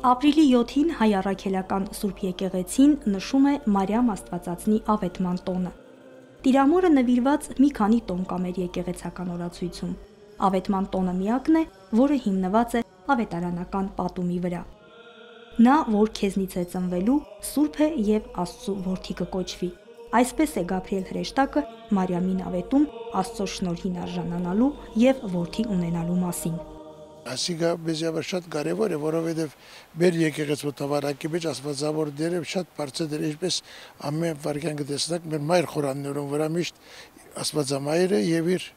Ապրիլի 7-ին հայ առաքելական Սուրբ եկեղեցին նշում է Մարիամ Աստվածածնի ավետման տոնը։ Տիրամորը նվիրված մի քանի տոն կա մեր եկեղեցական օրացույցում։ Ավետման տոնը միակն է, որը հիմնված է ավետարանական պատումի վրա։ Նա, որ քեզնից է ծնվելու, Սուրբ է եւ Աստծո որդի կկոչվի։ Այսպես է Գաբրիել հրեշտակը Մարիամին ավետում Աստծո շնորհին արժանանալու եւ որդի ունենալու մասին։ Այսինքն բեզիավը շատ կարևոր է, որովհետև մեր եկեղեցու տվարակի մեջ Աստվածավոր դերը շատ բարձր է, ինչպես ամեն վարքյան կտեսնեք մեր մայր խորաններում վրա միշտ Աստվածամայրը եւ իր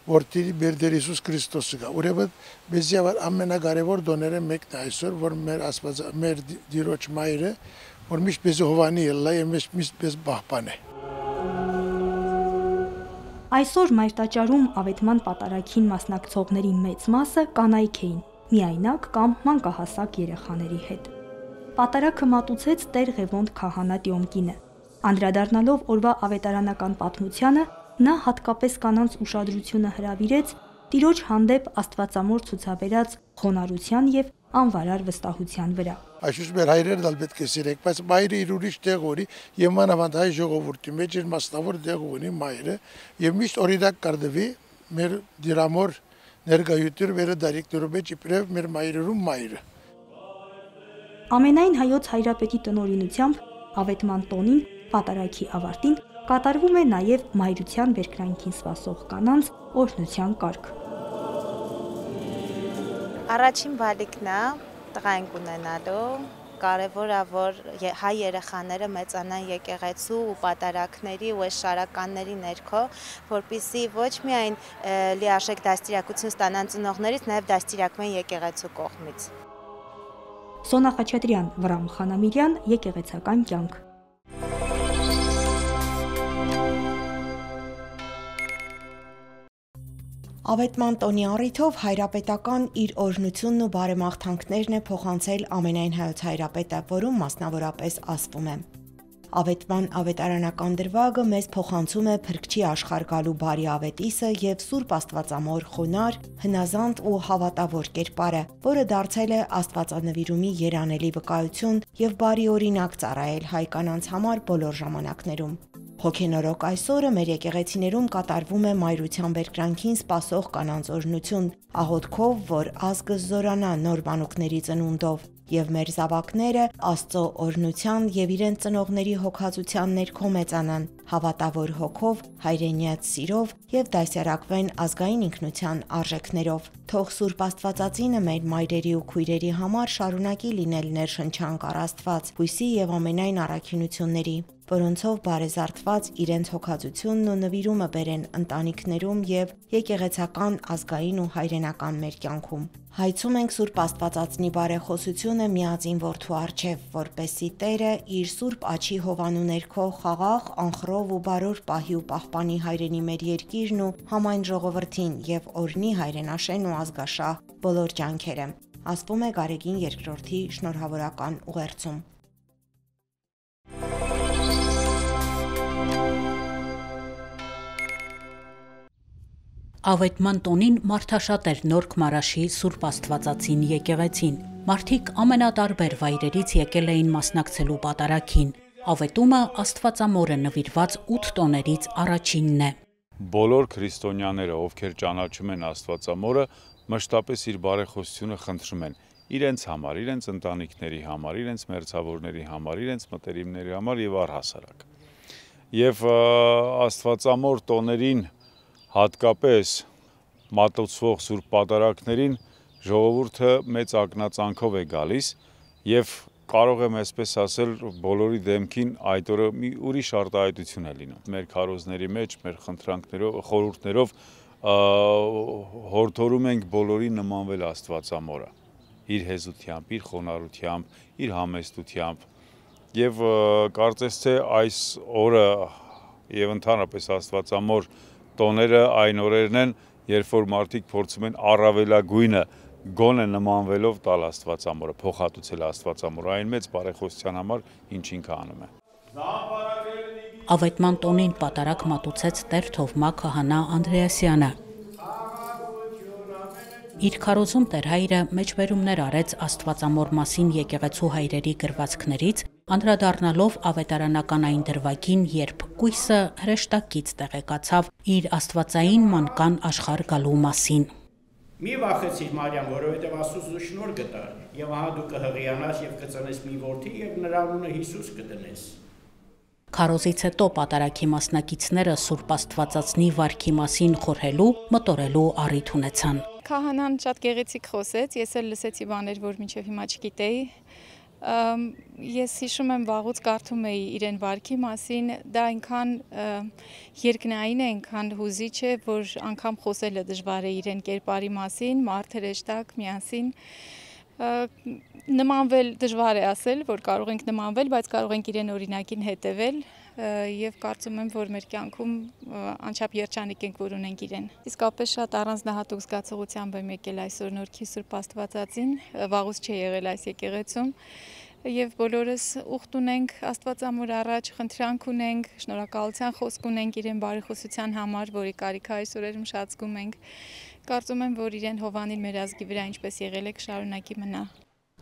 որդի մեր Տեր Հիսուս Քրիստոսը կա։ Ուրեմն բեզիավը ամենակարևոր դոները մեկն է այսօր, որ մեր Տիրոջ մայրը, որ միշտ բեզ հովանի է, եւ միշտ բեզ պահպան է։ Այսօր մայր տաճարում ավետման պատարագին մասնակցողների մեծ մասը կանայք էին, միայնակ կամ մանկահասակ երեխաների հետ։ Պատարագը մատուցեց Տեր Ղևոնդ քահանա Տյոմկինը։ Անդրադառնալով օրվա ավետարանական պատմությանը, նա հատկապես կանանց ուշադրությունը հրավիրեց Տիրոջ հանդեպ Աստվածամոր ցուցաբերած խոնարհության եւ անվարար վստահության վրա։ Այսուց մեր հայրերն էլ պետք է սիրեք, բայց մայրը իր ուրիշ տեղ ունի եւ մանավանդ հայ ժողովրդի մեջ իր մասնավոր տեղ ունի մայրը եւ միշտ օրինակ կարգվի մեր դիրամոր ներկայությունը վերը դարիքներում մեջ իբրև մեր մայրերում մայրը։ Ամենայն հայոց հայրապետի տնօրինությամբ ավետման տոնին պատարագի ավարտին կատարվում է նաեւ մայրության վերքրանքին սպասող կանանց օրհնության կարգ։ Առաջին բալիկն է տղայք ունենալու, կարևոր է որ հայ երեխաները մեծանան եկեղեցու ու պատարագների ու այս շարականների ներքո, որպեսզի ոչ միայն լիարժեք դաստիարակություն ստանան ծնողներից, նաև դաստիարակվեն եկեղեցու կողմից։ Սոնա Խաչատրյան, Վրամ Խանամիրյան, եկեղեցական կյանք։ Ավետման տոնի առիթով հայրապետական իր օրհնությունն ու բարեմաղթանքներն է փոխանցել ամենայն հայոց հայրապետը, որում մասնավորապես ասվում է. Ավետման ավետարանական դրվագը մեզ փոխանցում է Փրկչի աշխարհ գալու բարի ավետիսը եւ Սուրբ Աստվածամոր խոնար, հնազանդ ու հավատավոր կերպարը, որը դարձել է Աստվածանվիրումի երանելի վկայություն եւ բարի օրինակ ծառայել հայ կանանց համար բոլոր ժամանակներում։ Հոգենորոք այսօրը մեր եկեղեցիներում կատարվում է մայրության բերկրանքին սպասող կանանց օրհնություն, աղոթքով, որ ազգը զորանա նոր մանուկների ծնունդով, եւ մեր զավակները Աստծո օրհնության եւ իրենց ծնողների հոգացության ներքո մեծանան, հավատավոր հոգով, հայրենիած սիրով եւ դասյարակվեն ազգային ինքնության արժեքներով։ Թող Սուրբ Աստվածածինը մեր մայրերի ու քույրերի համար շարունակի լինել ներշնչանք առ Աստված, հույսի եւ ամենայն առաքինությունների, որոնցով բարեզարդված իրենց հոգացությունն ու նվիրումը բերեն ընտանիքներում եւ եկեղեցական, ազգային ու հայրենական մեր կյանքում։ Հայցում ենք Սուրբ Աստվածածնի բարեխոսությունը միածին որդու առջև, որպեսզի Տերը իր Սուրբ աջի հովանու ներքո խաղաղ, անխռով ու բարոր պահի ու պահպանի հայրենի մեր երկիրն ու համայն ժողովրդին եւ օրհնի հայրենաշեն ու ազգաշահ բոլոր ջանքերը։ Ասվում է Գարեգին II շնորհավորական ուղերձում։ Ավետման տոնին մարդաշատ էր Նորք Մարաշի Սուրբ Աստվածածին եկեղեցին։ Մարդիկ ամենատարբեր վայրերից եկել էին մասնակցելու պատարագին։ Ավետումը Աստվածամորը նվիրված 8 տոներից առաջինն է։ Բոլոր քրիստոնյաները, ովքեր ճանաչում են Աստվածամորը, մշտապես իր բարեխոսությունը խնդրում են իրենց համար, իրենց ընտանիքների համար, իրենց մերձավորների համար, իրենց մտերիմների համար եւ առհասարակ։ Եվ Աստվածամոր տոներին հատկապես մատուցվող սուրբ պատարագներին ժողովուրդը մեծ ակնածանքով է գալիս եւ կարող եմ այսպես ասել բոլորի դեմքին այդ օրը մի ուրիշ արտահայտություն է լինում։ Մեր քարոզների մեջ, մեր խնդրանքներով, խորհուրդներով հորդորում ենք բոլորի նմանվել Աստվածամորը իր հեզությամբ, իր խոնարհությամբ, իր համեստությամբ եւ կարծես թե այս օրը եւ ընդհանրապես Աստվածամոր տոները այն օրերն են, երբ որ մարդիկ փորձում են առավելագույնը գոնե նմանվելով տալ Աստվածամորը, փոխհատուցել Աստվածամորը այն մեծ բարեխոսության համար, ինչ ինքը անում է։ Ավետման տոնին պատարագ մատուցեց Տեր Թովմա քահանա Անդրեասյանը։ Իր քարոզում Տեր հայրը մեջբերումներ արեց Աստվածամոր մասին եկեղեցու հայրերի գրվածքներից, անդրադառնալով ավետարանական այն դրվագին, երբ կույսը հրեշտակից տեղեկացավ իր աստվածային մանկան աշխարհ գալու մասին։ Մի վախեցիր Մարիամ, որովհետև Աստծո շնորհ գտա, եւ ահա դու կհղիանաս եւ կծնես մի որդի եւ նրա անունը Հիսուս կդնես։ Քարոզից հետո պատարագի մասնակիցները Սուրբ Աստվածածնի վարքի մասին խորհելու, մտորելու առիթ ունեցան։ Քահանան շատ գեղեցիկ խոսեց, ես էլ լսեցի բաներ, որ մինչև հիմա չգիտեի։ Ես հիշում եմ վաղուց կարդում էի իրեն վարքի մասին, դա այնքան երկնային է, այնքան հուզիչ է, որ անգամ խոսելը դժվար է իրեն կերպարի մասին, մարդ հրեշտակ, միասին։ Նմանվել դժվար է ասել, որ կարող ենք նմանվել, բայց կարող ենք իրեն օրինակին հետևել եւ կարծում եմ, որ մեր կյանքում անչափ երջանիկ ենք, որ ունենք իրեն։ Իսկապես շատ առանձնահատուկ զգացողությամբ եմ եկել այսօր Նորքի Սուրբ Աստվածածին, վաղուց չի եղել այս եկեղեցում եւ բոլորս ուխտ ունենք Աստվածամոր առաջ, խնդրանք ունենք, շնորհակալության խոսք ունենք իրեն բարեխոսության համար, որի կարիքը այսօր շատ զգում ենք։ Կարծում եմ, որ իրեն հովանին մեր ազգի վրա ինչպես եղել է կշարունակի մնա։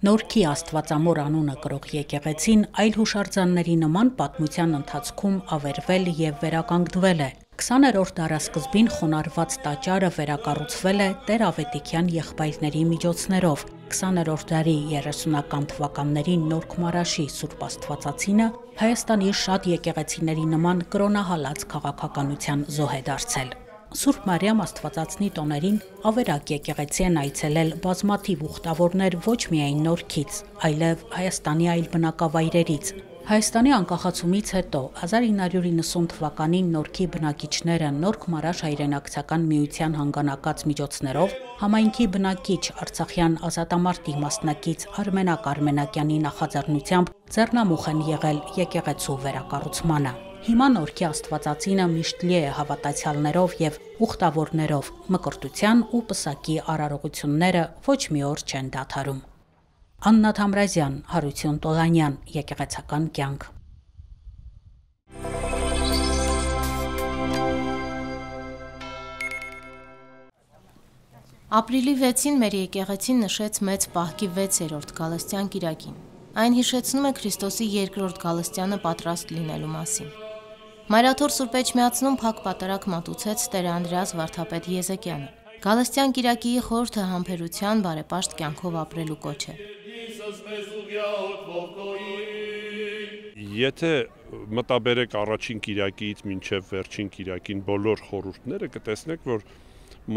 Նորքի Աստվածամոր անունը կրող եկեղեցին այլ հուշարձանների նման պատմության ընթացքում ավերվել եւ վերականգնվել է։ 20-րդ դարասկզբին խոնարհված տաճարը վերակառուցվել է Տեր Ավետիքյան եղբայրների միջոցներով։ 20-րդ դարի 30-ական թվականներին Նորք Մարաշի Սուրբ Աստվածածինը Հայաստանի շատ եկեղեցիների նման կրոնահալած քաղաքականության զոհ է դարձել։ Սուրբ Մարիամ Աստվածածնի տոներին ավերակ եկեղեցի են այցելել բազմաթիվ ուխտավորներ ոչ միայն Նորքից, այլև Հայաստանի այլ բնակավայրերից։ Հայաստանի անկախացումից հետո 1990 թվականին Նորքի բնակիչները Նորք Մարաշ հայրենակցական միության հանգանակած միջոցներով համայնքի բնակիչ Արցախյան ազատամարտի մասնակից Արմենակ Արմենակյանի նախաձեռնությամբ ձեռնամուխ են եղել եկեղեցու վերակառուցմանը։ Հիմա Նորքի Աստվածածինը միշտ լի է հավատացյալներով եւ ուխտավորներով, մկրտության ու պսակի արարողությունները ոչ մի օր չեն դադարում։ Աննա Թամրազյան, Հարություն Տոլանյան, Եկեղեցական կյանք։ Ապրիլի 6-ին մեր եկեղեցին նշեց մեծ պահքի 6-րդ Գալստյան կիրակին։ Այն հիշեցնում է Քրիստոսի երկրորդ Գալստյանը պատրաստ լինելու մասին։ Մայրաթոր Սուրբ Էջմիածնում փակ պատարագ մատուցեց Տեր Անդրեաս Վարդապետ Եզեկյանը։ Գալստյան կիրակիի խորհուրդը համբերության, բարեպաշտ կյանքով ապրելու կոչ է։ Եթե մտաբերեք առաջին կիրակիից մինչև վերջին կիրակին բոլոր խորհուրդները, կտեսնեք, որ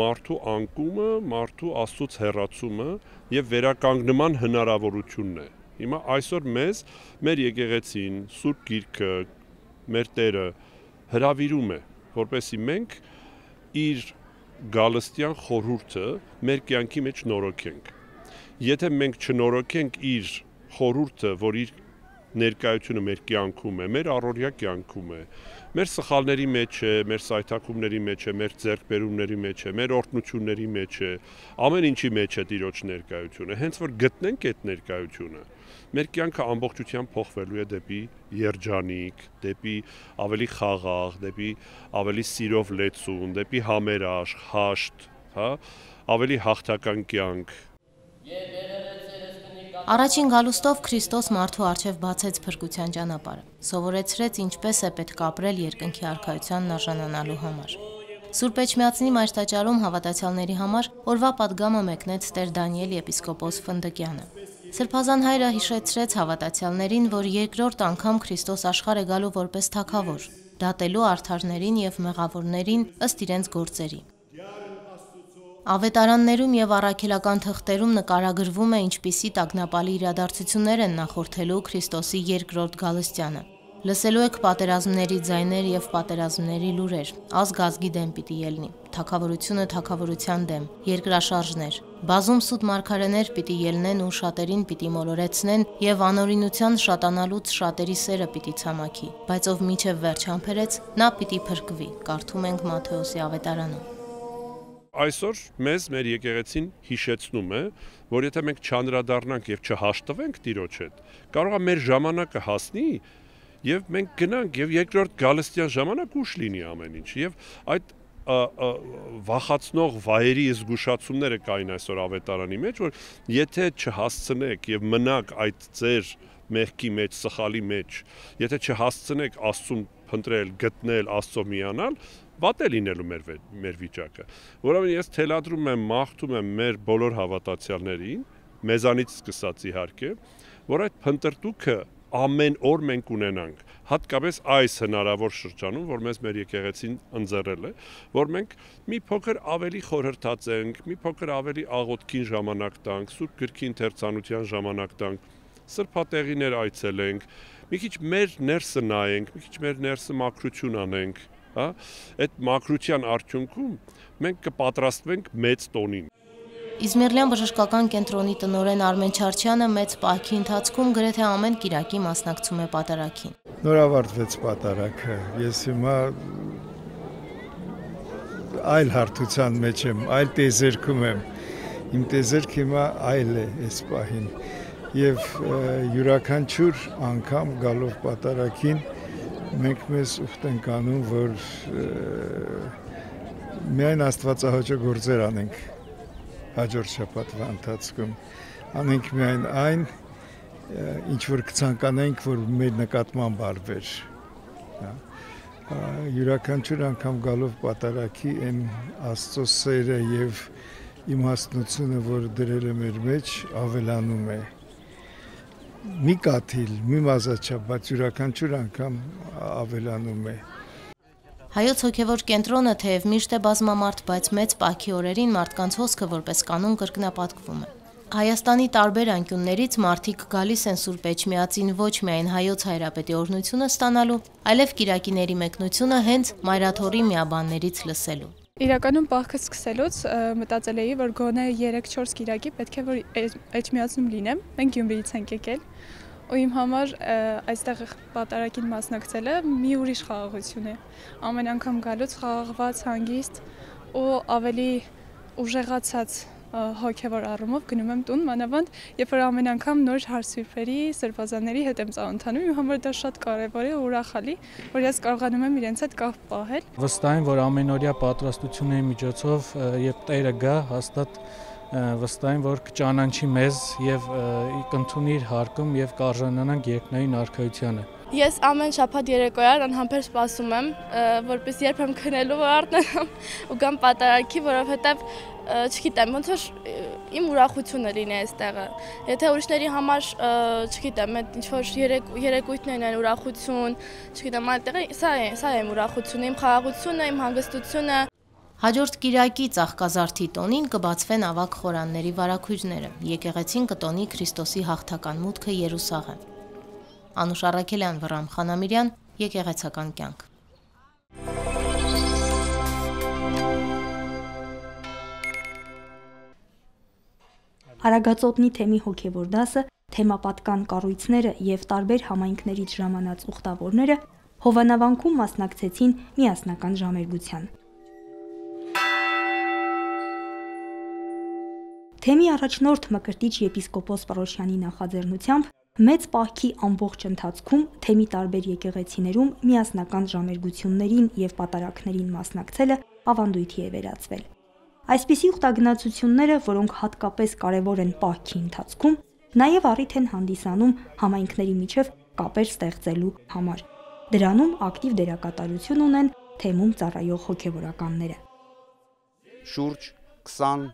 մարդու անկումը, մարդու Աստծուց հեռացումը եւ վերականգնման հնարավորությունն է։ Հիմա այսօր մեզ, մեր եկեղեցին, Սուրբ Գիրքը, մեր Տերը հրավիրում է, որպեսզի մենք իր Գալստյան խորհուրդը մեր կյանքի մեջ նորոգենք։ Եթե մենք չնորոգենք իր խորհուրդը, որ իր ներկայությունը մեր կյանքում է, մեր առօրյա կյանքում է, մեր սխալների մեջ է, մեր սայթաքումների մեջ է, մեր ձեռքբերումների մեջ է, մեր օրհնությունների մեջ է, ամեն ինչի մեջ է Տիրոջ ներկայությունը։ Հենց որ գտնենք այդ ներկայությունը, մեր կյանքը ամբողջությամբ փոխվելու է դեպի երջանիկ, դեպի ավելի խաղաղ, դեպի ավելի սիրով լեցուն, դեպի համերաշխ, հաշտ, ավելի հաղթական կյանք։ Առաջին գալուստով Քրիստոս մարդու առջև բացեց փրկության ճանապարհը, սովորեցրեց ինչպես է պետք ապրել երկնքի արքայությանն արժանանալու համար։ Սուրբ Էջմիածնի մայրտաճարում հավատացյալների համար օրվա պատգամը մեկնեց Տեր Դանիել եպիսկոպոս Ֆնդկյանը։ Սրբազան հայրը հիշեցրեց հավատացյալներին, որ երկրորդ անգամ Քրիստոս աշխարհ է գալու որպես թագավոր, դատելու արդարներին եւ մեղավորներին ըստ իրենց գործերի։ Ավետարաններում եւ առաքելական թղթերում նկարագրվում է ինչպիսի տագնապալի իրադարձություններ են նախորդելու Քրիստոսի երկրորդ գալստյանը։ Լսելու եք պատերազմների ձայներ եւ պատերազմների լուրեր, ազգ ազգի դեմ պիտի ելնի, թագավորությունը թագավորության դեմ, երկրաշարժներ, բազում սուտ մարգարեներ պիտի ելնեն ու շատերին պիտի մոլորեցնեն եւ անօրինության շատանալուց շատերի սերը պիտի ցամաքի, բայց ով մինչեւ վերջ համբերեց, նա պիտի փրկվի, կարդում ենք Մատթեոսի ավետարանում։ Այսօր մեզ մեր եկեղեցին հիշեցնում է, որ եթե մենք չանդրադառնանք եւ չհաշտվենք Տիրոջ հետ, կարող է մեր ժամանակը հասնի եւ մենք գնանք եւ երկրորդ Գալստյան ժամանակ ուշ լինի ամեն ինչ եւ այդ վախացնող վայրի զգուշացումները կային այսօր ավետարանի մեջ, որ եթե չհասցնեք եւ մնաք այդ ձեր մեղքի մեջ, սխալի մեջ, եթե չհասցնեք Աստծուն փնտրել, գտնել, Աստծո միանալ, վատ է լինելու մեր վիճակը։ Որովհետեւ ես թելադրում եմ, մաղթում եմ մեր բոլոր հավատացյալներին, մեզանից սկսած իհարկե, որ այդ փնտրտուքը ամեն օր մենք ունենանք, հատկապես այս հնարավոր շրջանում, որ մեզ մեր եկեղեցին ընձեռել է, որ մենք մի փոքր ավելի խորհրդացենք, մի փոքր ավելի աղոթքին ժամանակ տանք, Սուրբ Գրքի ընթերցանության ժամանակ տանք, սրբատեղիներ այցելենք, մի քիչ մեր ներսը նայենք, մի քիչ մեր ներսը մաքրություն անենք, հա, այդ մաքրության արդյունքում մենք կպատրաստվենք մեծ տոնին։ Իզմիրլյան բժշկական կենտրոնի տնօրեն Արմեն Չարչյանը մեծ պահքի ընթացքում գրեթե ամեն կիրակի մասնակցում է պատարագին։ Նոր ավարտվեց պատարագը, ես հիմա այլ հարթության մեջ եմ, այլ տեզերքում եմ, իմ տեզերքը հիմա այլ է այս պահին եւ յուրաքանչյուր անգամ գալով պատարագին մենք մեզ ուխտ ենք անում, որ միայն Աստվածահաճո գործեր անենք հաջորդ շաբաթվա ընթացքում, անենք միայն այն, ինչ որ կցանկանայինք, որ մեր նկատմամբ արվեր։ Յուրաքանչյուր անգամ գալով պատարագի այն Աստծո սերը եւ իմաստնությունը, որ դրել է մեր մեջ, ավելանում է։ Մի կաթիլ, մի մազաչափ, բայց յուրաքանչյուր անգամ ավելանում է։ Հայոց հոգևոր կենտրոնը թեև միշտ է բազմամարդ, բայց մեծ պահքի օրերին մարդկանց հոսքը որպես կանոն կրկնապատկվում է։ Հայաստանի տարբեր անկյուններից մարդիկ գալիս են Սուրբ Էջմիածին ոչ միայն Հայոց Հայրապետի օրհնությունը ստանալու, այլև կիրակիների մեկնությունը հենց Մայրաթորի միաբաններից լսելու։ Իրականում պահքը սկսելուց մտածել էի, որ գոնե 3-4 կիրակի պետք է որ Էջմիածնում լինեմ, մենք Գյումրիից ենք եկել, ու իմ համար այստեղ պատարագին մասնակցելը մի ուրիշ խաղաղություն է։ Ամեն անգամ գալուց խաղաղված, հանգիստ ու ավելի ուժեղացած հոգևոր առումով գնում եմ տուն, մանավանդ երբ որ ամեն անգամ նոր հարսույրերի, սրբազանների հետ եմ ծանոթանում, իմ համար դա շատ կարևոր է ու ուրախալի, որ ես կարողանում եմ իրենց հետ կապ պահել։ Վստահ եմ, որ ամենօրյա պատրաստությունների միջոցով, երբ Տերը գա, հաստատ վստահ եմ, որ կճանաչի մեզ եւ կընդունի իր հարկում եւ կարժանանանք երկնային արքայությանը։ Ես ամեն շաբաթ երեկոյան անհամբեր սպասում եմ, որպես երբ եմ քնելու արտնեմ ու գամ պատարագի, որովհետեւ չգիտեմ, ոնց որ իմ ուրախությունը լինի այստեղը։ Եթե ուրիշների համար, չգիտեմ, ինչ որ երեկույթներն են ուրախություն, չգիտեմ, այդտեղը սա է իմ ուրախությունը, իմ խաղաղությունը, իմ հանգստությունը։ Հաջորդ կիրակի Ծաղկազարդի տոնին կբացվեն ավագ խորանների վարագույրները։ Եկեղեցին կտոնի Քրիստոսի հաղթական մուտքը Երուսաղեմ։ Անուշ Առաքելյան, Վռամ Խանամիրյան, Եկեղեցական կյանք։ Արագածոտնի թեմի հոգևոր դասը, թեմապատկան կառույցները եւ տարբեր համայնքներից ժամանած ուխտավորները Հովանավանքում մասնակցեցին միասնական ժամերգության։ Թեմի առաջնորդ Մկրտիչ եպիսկոպոս Պարոշյանի նախաձեռնությամբ մեծ պահքի ամբողջ ընթացքում թեմի տարբեր եկեղեցիներում միասնական ժամերգություններին եւ պատարագներին մասնակցելը ավանդույթի է վերածվել։ Այսպիսի ուխտագնացությունները, որոնք հատկապես կարևոր են պահքի ընթացքում, նաեւ առիթ են հանդիսանում համայնքների միջև կապեր ստեղծելու համար։ Դրանում ակտիվ դերակատարություն ունեն թեմում ծառայող հոգևորականները։ Շուրջ 20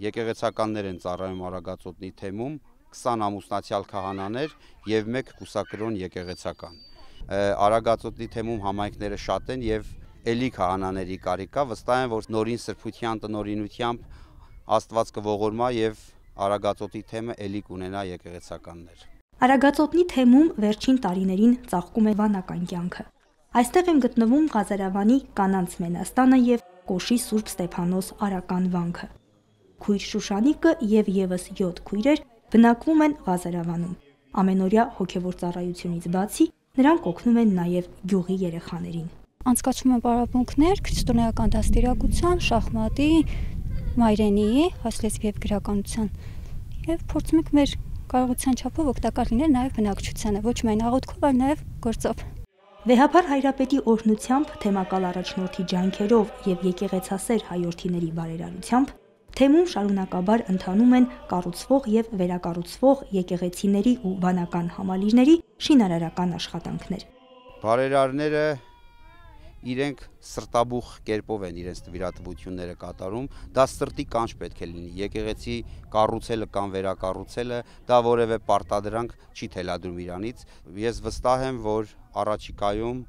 եկեղեցականներ են ծառայում Արագածոտնի թեմում, 20 ամուսնացյալ քահանաներ եւ 1 կուսակրոն եկեղեցական։ Արագածոտնի թեմում համայնքները շատ են եւ էլի քահանաների կարիք կա, վստահ եմ, որ նորին սրբության տնօրինությամբ Աստված կողորմա եւ Արագածոտնի թեմը էլի կունենա եկեղեցականներ։ Արագածոտնի թեմում վերջին տարիներին ծաղկում է վանական կյանքը։ Այստեղ են գտնվում Ղազարավանի կանանց մենաստանը եւ Կոշի Սուրբ Ստեփանոս արական վանքը։ Քույր Շուշանիկը եւ եւս 7 քույրեր բնակվում են Ղազարավանում։ Ամենօրյա հոգևոր ծառայությունից բացի նրանք օգնում են նաեւ գյուղի երեխաներին։ Անցկացում են պարապմունքներ քրիստոնեական դաստիարակության, շախմատի, մայրենիի, հասլեզվի եւ գրականության եւ փորձում ենք մեր կարողության չափով օգտակար լինել նաեւ բնակչությանը, ոչ միայն աղոթքով, այլ նաեւ գործով։ Վեհափար Հայրապետի օրհնությամբ, թեմակալ առաջնորդի ջանքերով եւ եկեղեցասեր հայորդիների բարերարությամբ թեմում շարունակաբար ընթանում են կառուցվող եւ վերակառուցվող եկեղեցիների ու վանական համալիրների շինարարական աշխատանքներ։ Բարերարները իրենք սրտաբուխ կերպով են իրենց նվիրատվությունները կատարում, դա սրտի կանչ պետք է լինի, եկեղեցի կառուցելը կամ վերակառուցելը, դա որևէ պարտադրանք չի թելադրում իրանից։ Ես վստահ եմ, որ առաջիկայում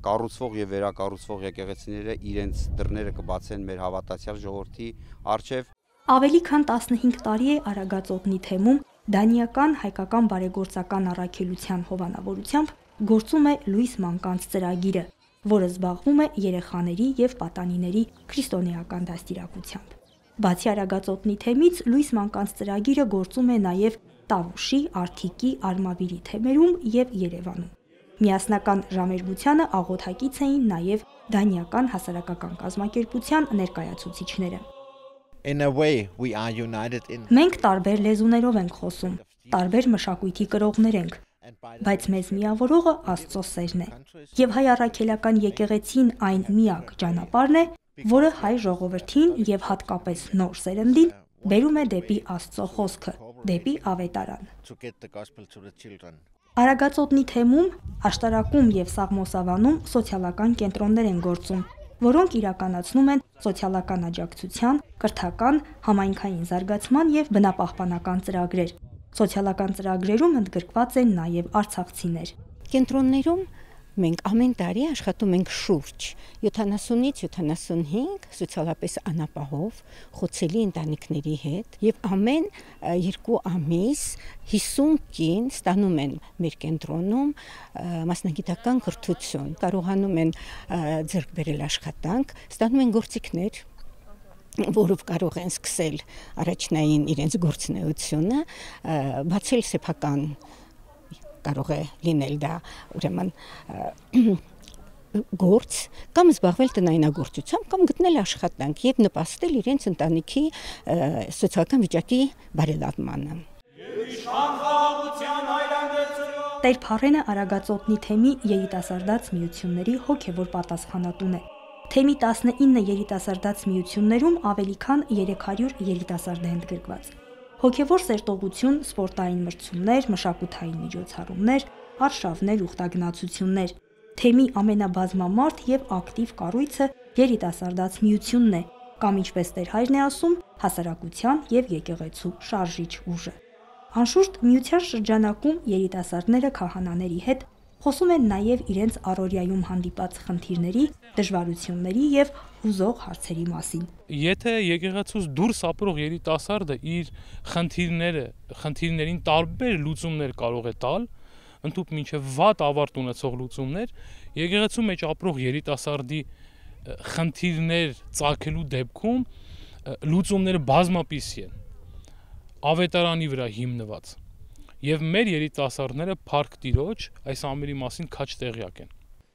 կառուցվող եւ վերակառուցվող եկեղեցիները իրենց դռները կբացեն մեր հավատացյալ ժողովրդի առջև։ Ավելի քան 15 տարի է Արագածոտնի թեմում դանիական հայկական բարեգործական առաքելության հովանավորությամբ գործում է Լուիս Մանկանց ծրագիրը, որը զբաղվում է երեխաների եւ պատանիների քրիստոնեական դաստիարակությամբ։ Բացի Արագածոտնի թեմից Լուիս Մանկանց ծրագիրը գործում է նաեւ Տավուշի, Արթիկի, Արմավիրի թեմերում եւ Երևանում։ Միասնական ժամերգությանը աղոթակից էին նաև դանիական հասարակական կազմակերպության ներկայացուցիչները։ Մենք տարբեր լեզուներով ենք խոսում, տարբեր մշակույթի կրողներ ենք, բայց մեզ միավորողը Աստծո սերն է։ Եվ հայ առաքելական եկեղեցին այն միակ ճանապարհն է, որը հայ ժողովրդին եւ հատկապես նոր սերնդին բերում է դեպի Աստծո խոսքը, դեպի ավետարան։ Արագածոտնի թեմում, աշտարակում եւ Սաղմոսավանում սոցիալական կենտրոններ են գործում, որոնք իրականացնում են սոցիալական աջակցության, կրթական, համայնքային զարգացման եւ բնապահպանական ծրագրեր։ Սոցիալական ծրագրերում ընդգրկված են նաեւ արցախցիներ։ Կենտրոններում մենք ամեն տարի աշխատում ենք շուրջ 70-ից 75 սոցիալապես անապահով խոցելի ընտանիքների հետ եւ ամեն 2 ամիս 50 կին ստանում են մեր կենտրոնում մասնագիտական կրթություն, կարողանում են ձեռք բերել աշխատանք, ստանում են գործիքներ, որով կարող են սկսել առաջնային իրենց գործունեությունը, բացել սեփական կարող է լինել դա ուրեմն գործ կամ զբաղվել տնայնագործությամբ կամ գտնել աշխատանք եւ նպաստել իրենց ընտանիքի սոցիալական վիճակի բարելավմանը։ Տեր Փարենը Արագածոտնի թեմի երիտասարդաց միությունների հոգևոր պատասխանատուն է։ Թեմի 19 երիտասարդաց միություններում ավելի քան 300 երիտասարդ է ընդգրկված։ Հոգևոր սերտողություն, սպորտային մրցումներ, մշակութային միջոցառումներ, արշավներ, ուխտագնացություններ։ Թեմի ամենաբազմամարդ եւ ակտիվ կառույցը երիտասարդաց միությունն է, կամ ինչպես Տեր Հայրն է ասում, հասարակության եւ եկեղեցու շարժիչ ուժը։ Անշուշտ միության շրջանակում երիտասարդները քահանաների հետ խոսում են նաև իրենց առօրյայում հանդիպած խնդիրների, դժվարությունների եւ հուզող հարցերի մասին։ Եթե եկեղեցուց դուրս ապրող երիտասարդը իր խնդիրներին տարբեր լուծումներ կարող է տալ, ընդհանուր մինչև վատ ավարտ ունեցող լուծումներ, եկեղեցու մեջ ապրող երիտասարդի խնդիրներ ծագելու դեպքում լուծումները բազմապիսի են, ավետարանի վրա հիմնված։ Եվ մեր երիտասարդները Փառք Տիրոջ այս ամենի մասին քաչ տեղյակ են։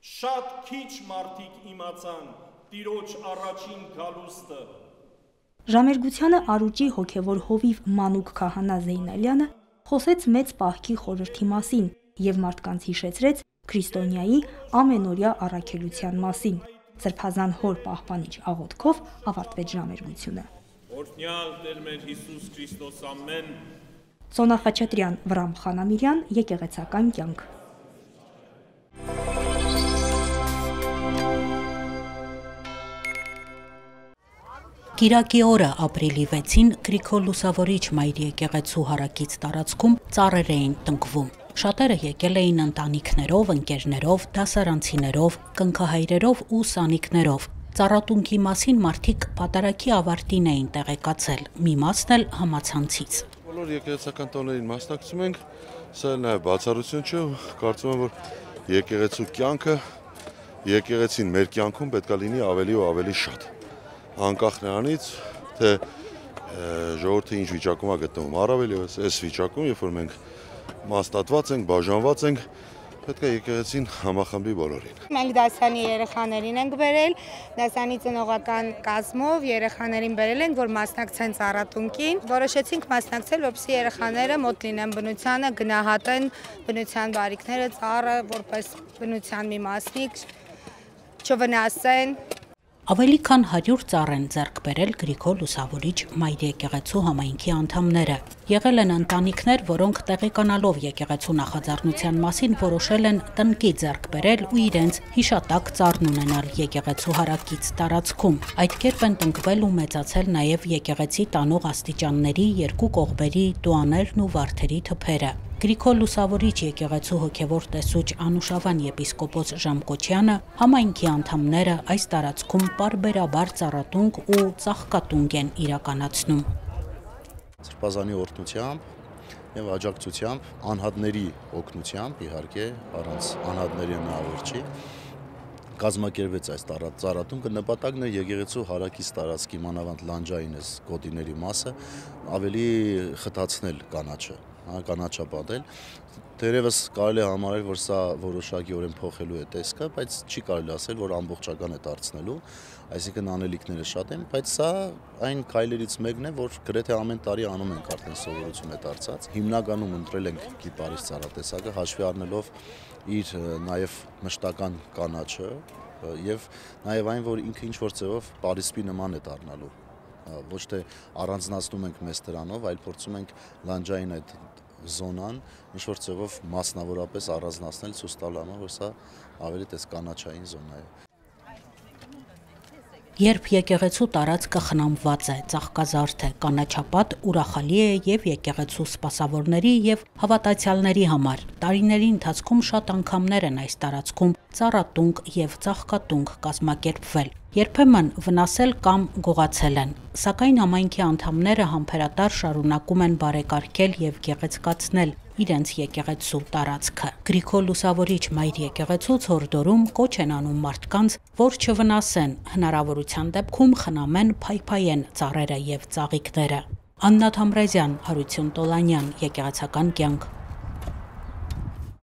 Շատ քիչ մարդիկ իմացան Տիրոջ առաջին գալուստը։ Ժամերգությանը Արուճի հոգևոր հովիվ Մանուկ քահանա Զեյնալյանը խոսեց մեծ պահքի խորհրդի մասին եւ մարդկանց հիշեցրեց քրիստոնյայի ամենօրյա առաքելության մասին։ Սրբազան հոր պահպանիչ աղոթքով ավարտվեց ժամերգությունը։ Օրհնյալ Տեր մեր Հիսուս Քրիստոս ամեն։ Սոնա Խաչատրյան, Վրամ Խանամիրյան, եկեղեցական կյանք։ Կիրակի օրը ապրիլի 6-ին Գրիգոր Լուսավորիչ Մայր եկեղեցու հարակից տարածքում ծառեր էին տնկվում։ Շատերը եկել էին ընտանիքներով, ընկերներով, դասարանցիներով, կնքահայրերով ու սանիկներով։ Ծառատունքի մասին մարդիկ պատարագի ավարտին էին տեղեկացել, մի մասն էլ համացանցից։ Բոլոր եկեղեցական տոներին մասնակցում ենք, սա նաև բացառություն չէ, կարծում եմ, որ եկեղեցու կյանքը, եկեղեցին մեր կյանքում պետք է լինի ավելի ու ավելի շատ։ Անկախ նրանից, թե ժողովուրդը ինչ վիճակում է գտնվում, առավել ևս այս վիճակում, երբ որ մենք մասնատված ենք, բաժանված ենք, պետք է եկեղեցին համախմբի բոլորին։ Մենք դասանի երեխաներին ենք բերել, դասանի ծնողական կազմով երեխաներին բերել ենք, որ մասնակցեն ծառատունկին։ Որոշեցինք մասնակցել, որպեսզի երեխաները մոտ լինեն բնությանը, գնահատեն բնության բարիքները, ծառը որպես բնության մի մասնիկ, չվնասեն։ Ավելի քան 100 ծառ են ձեռք բերել Գրիգոր Լուսավորիչ Մայր եկեղեցու համայնքի անդամները։ Եղել են ընտանիքներ, որոնք տեղեկանալով եկեղեցու նախաձեռնության մասին որոշել են տնկի ձեռք բերել ու իրենց հիշատակ ծառն ունենալ եկեղեցու հարակից տարածքում։ Այդ կերպ են տնկվել ու մեծացել նաև եկեղեցի տանող աստիճանների երկու կողմերի տուաներն ու վարդերի թփերը։ Գրիգոր Լուսավորիչ եկեղեցու հոգևոր տեսուչ Անուշավան եպիսկոպոս Ժամկոչյանը համայնքի անդամները այս տարածքում պարբերաբար ծառատունկ ու ծաղկատունկ են իրականացնում։ Սրբազանի օրհնությամբ եւ աջակցությամբ, անհատների օգնությամբ, իհարկե, առանց անհատների հնարավոր չի, կազմակերպվեց այս ծառատունկը։ Նպատակն է եկեղեցու հարակից տարածքի մանավանդ լանջային գոտիների մասը ավելի խտացնել կանաչը, կանաչապատել։ Դերևս կարելի է համարել, որ սա որոշակիորեն փոխելու է տեսքը, բայց չի կարելի ասել, որ ամբողջական է դարձնելու, այսինքն անելիքները շատ են, բայց սա այն քայլերից մեկն է, որ գրեթե ամեն տարի անում ենք, արդեն սովորություն է դարձած։ Հիմնականում ընտրել ենք կիպարիս ծառատեսակը, հաշվի առնելով իր նաև մշտական կանաչը եւ նաև այն, որ ինքը ինչ-որ ձևով պարիսպի նման է դառնալու։ Ոչ թե առանձնացնում ենք մեզ դրանով, այլ փորձում ենք լանջային այդ զոնան ինչ-որ ձևով մասնավորապես առանձնացնել, ցույց տալ համար, որ սա ավելի տես կանաչային զոնա է։ Երբ եկեղեցու տարածքը խնամված է, ծաղկազարդ է, կանաչապատ ուրախալի է եւ եկեղեցու սպասավորների եւ հավատացյալների համար։ Տարիների ընթացքում շատ անգամներ են այս տարածքում ծառատունկ եւ ծաղկատունկ կազմակերպվել։ Երբեմն վնասել կամ գողացել են, սակայն համայնքի անդամները համբերատար շարունակում են բարեկարգել եւ գեղեցկացնել իրենց եկեղեցու տարածքը։ Գրիգոր Լուսավորիչ Մայր եկեղեցուց հորդորում կոչ են անում մարդկանց, որ չվնասեն, հնարավորության դեպքում խնամեն, փայփայեն ծառերը եւ ծաղիկները։ Աննա Թամրազյան, Հարություն Տոլանյան, Եկեղեցական կյանք։